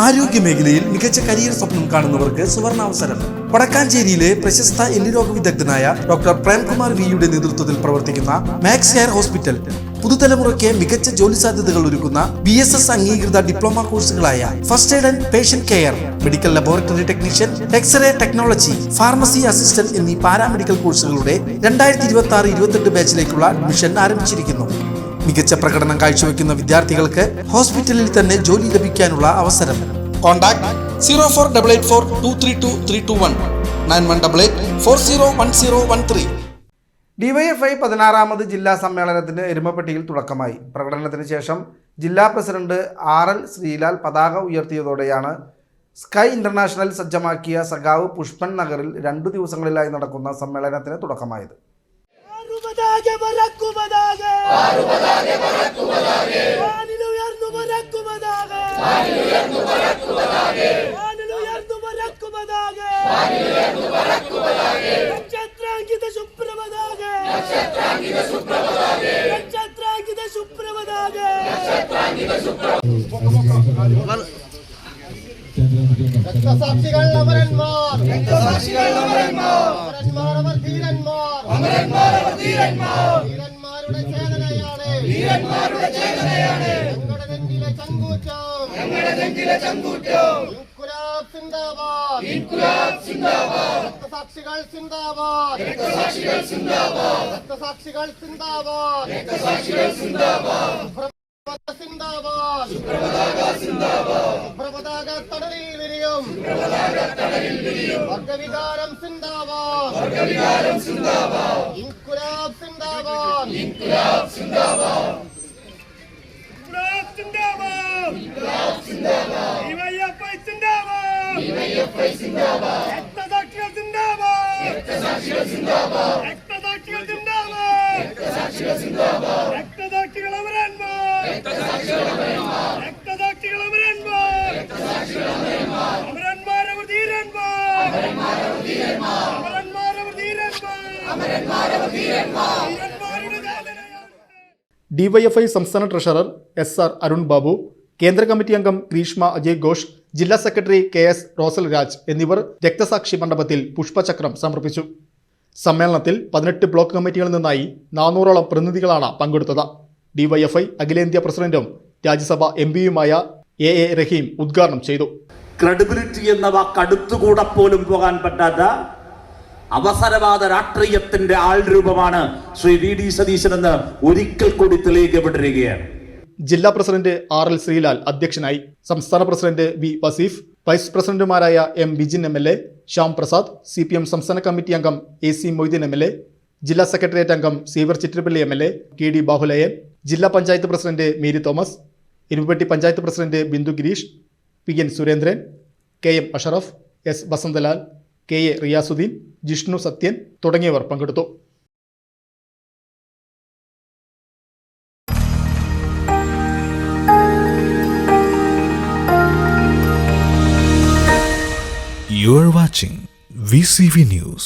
ആരോഗ്യമേഖലയിൽ മികച്ച കരിയർ സ്വപ്നം കാണുന്നവർക്ക് സുവർണാവസരം. വടക്കാഞ്ചേരിയിലെ പ്രശസ്ത എല്ലുരോഗ വിദഗ്ധനായ ഡോക്ടർ പ്രേംകുമാർ വിയുടെ നേതൃത്വത്തിൽ പ്രവർത്തിക്കുന്ന മാക്സ് ഹെയർ ഹോസ്പിറ്റൽ പുതുതലമുറയ്ക്ക് മികച്ച ജോലി സാധ്യതകൾ ഒരുക്കുന്ന BSS അംഗീകൃത ഡിപ്ലോമ കോഴ്സുകളായ first aid and patient care, medical laboratory technician, x-ray technology, pharmacy assistant എന്നീ പാരാമെഡിക്കൽ കോഴ്സുകളുടെ 2026-28 ബാച്ചിലേക്കുള്ള അഡ്മിഷൻ ആരംഭിച്ചിരിക്കുന്നു. മികച്ച പ്രകടനം കാഴ്ചവെക്കുന്ന വിദ്യാർത്ഥികൾക്ക് ഹോസ്പിറ്റലിൽ തന്നെ ജോലി ലഭിക്കാനുള്ള അവസരം. കോൺടാക്ട് 0488423231 9188401013. DYFI 16ാമത് ജില്ലാ സമ്മേളനത്തിന് എരുമപ്പെട്ടിയിൽ തുടക്കമായി. പ്രകടനത്തിന് ശേഷം ജില്ലാ പ്രസിഡന്റ് RL ശ്രീലാൽ പതാക ഉയർത്തിയതോടെയാണ് സ്കൈ ഇന്റർനാഷണൽ സജ്ജമാക്കിയ സഖാവ് പുഷ്പൻ നഗറിൽ 2 ദിവസങ്ങളിലായി നടക്കുന്ന സമ്മേളനത്തിന് തുടക്കമായത്. രക്തസാക്ഷികൾ അമരന്മാർ, അമരന്മാർ ധീരന്മാരുടെ ചേതനയാണ് ഞങ്ങളുടെ നെഞ്ചിലെ ചങ്കൂറ്റം. ഇൻകുലാബ് സിന്ദാബാദ്, രക്തസാക്ഷികൾ സിന്ദാബാദ്, രക്തസാക്ഷികൾ സിന്ദാബാദ്. സുപ്രപതാക തടലിൽ വിരിയും വർഗവികാരം സിന്ദാബാദ്, ഇൻകുലാബ് സിന്ദാബാദ്, DYFI സിന്ദാബാദ്, രക്തസാക്ഷികൾ സിന്ദാബാദ്, രക്തസാക്ഷികൾ അമരന്മാർ, അമരന്മാരവർ ധീരന്മാർ. DYFI സംസ്ഥാന ട്രഷറർ SR അരുൺ ബാബു, കേന്ദ്ര കമ്മിറ്റി അംഗം ഗ്രീഷ്മ അജയ് ഘോഷ്, ജില്ലാ സെക്രട്ടറി KS റോസൽ രാജ് എന്നിവർ രക്തസാക്ഷി മണ്ഡപത്തിൽ പുഷ്പചക്രം സമർപ്പിച്ചു. സമ്മേളനത്തിൽ 18 ബ്ലോക്ക് കമ്മിറ്റികളിൽ നിന്നായി 400ഓളം പ്രതിനിധികളാണ് പങ്കെടുത്തത്. DYFI അഖിലേന്ത്യാ പ്രസിഡന്റും രാജ്യസഭാ MPയുമായ AA റഹീം ഉദ്ഘാടനം ചെയ്തു. ക്രെഡിബിലിറ്റി എന്ന വാക്ക് അടുത്തുകൂടെ പോലും പോകാൻ പറ്റാത്ത അവസരവാദ രാഷ്ട്രീയത്തിന്റെ ആൾരൂപമാണ് ശ്രീ VD സതീശൻ എന്ന് ഒരിക്കൽ കൂടി തെളിയിക്കപ്പെട്ടിരിക്കുകയാണ്. ജില്ലാ പ്രസിഡന്റ് RL ശ്രീലാൽ അധ്യക്ഷനായി. സംസ്ഥാന പ്രസിഡന്റ് V വസീഫ്, വൈസ് പ്രസിഡന്റുമാരായ M Bijin MLA, Shyam Prasad, CPM സംസ്ഥാന കമ്മിറ്റി അംഗം AC മൊയ്തീൻ MLA, ജില്ലാ സെക്രട്ടേറിയറ്റ് അംഗം Xavier Chittilappilly MLA, KD Bahuleyan, ജില്ലാ panchayat president Mary Thomas, Erumapetty panchayat president Bindu Girish, PN Surendran, KM Ashraf, S Vasanthalal, KA Riyasudheen, Jishnu Sathyan തുടങ്ങിയവർ പങ്കെടുത്തു. You are watching VCV News.